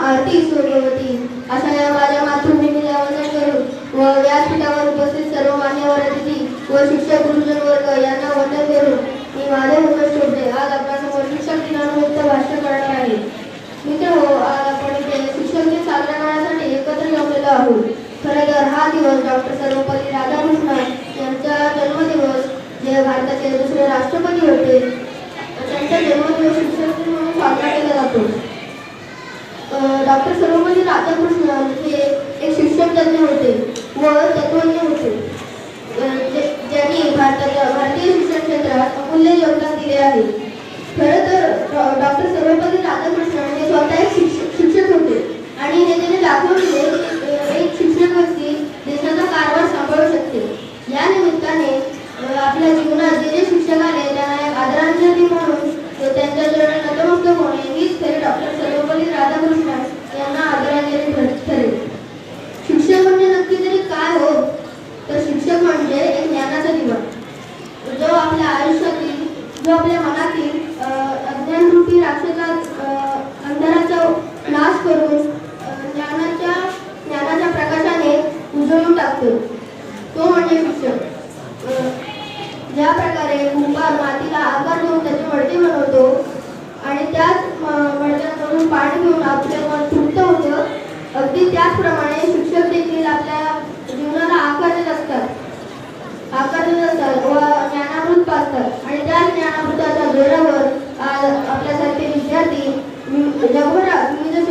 आरती सूर्यवती अशा या माझ्या मातृभूमीला वंदन करून व व्यासपीठावर उपस्थित सर्व मान्यवर अतिथी व शिक्षक गुरुजन वर्ग यांना वंदन करून मी माझे उमेश चोपडे आज आपल्यासमोर शिक्षक दिनानिमित्त भाषण करणार आहे. मित्र आज आपण इथे शिक्षक दिन साजरा करण्यासाठी एकत्र जमलेलो आहोत. खरे तर हा दिवस डॉक्टर सर्वपल्ली राधाकृष्णन यांचा जन्मदिवस, जे भारताचे दुसरे राष्ट्रपती होते, त्यांचा जन्मदिवस शिक्षक दिन म्हणून साजरा केला जातो. डॉक्टर सर्वपल्ली राधाकृष्णन हे एक शिक्षक तज्ञ होते व तत्वज्ञ होते, ज्यांनी भारतीय शिक्षण क्षेत्रात अमूल्य योगदान दिले आहे. खरं तर डॉक्टर सर्वपल्ली राधाकृष्णन हे स्वतः एक शिक्षक होते आणि हे त्याने दाखवले एक शिक्षक व्यक्ती देशाचा कारभार सांभाळू शकते. या निमित्ताने आपल्या जीवनात जे शिक्षक आले त्यांना एक आदरांजली म्हणून त्यांच्या चरणी नतमस्तक होणे हीच खरी डॉक्टर सर्वपल्ली राधाकृष्णन यांना आदरांजली ठरेल. शिक्षक म्हणजे नक्की तरी काय हो? तर शिक्षक म्हणजे एक ज्ञानाचा दिवा, जो आपल्या आयुष्यातील, जो आपल्या मनातील अज्ञानरूपी अंधाराचा नाश करून ज्ञानाच्या प्रकाशाने उजळून टाकतो, तो म्हणजे शिक्षक. ज्या प्रकारे कुंभार मातीला आकार देऊन त्याची मडकी बनवतो आणि त्याच मडक्यामधून पाणी घेऊन आपले मन तृप्त होतं, अगदी त्याचप्रमाणे शिक्षक देखील आपल्या जीवनाला आकार देत असतात व ज्ञानामृत पाजतात. आणि त्या ज्ञानामृताच्या जोरावर आज आपल्यासारखे विद्यार्थी जगभरात विविध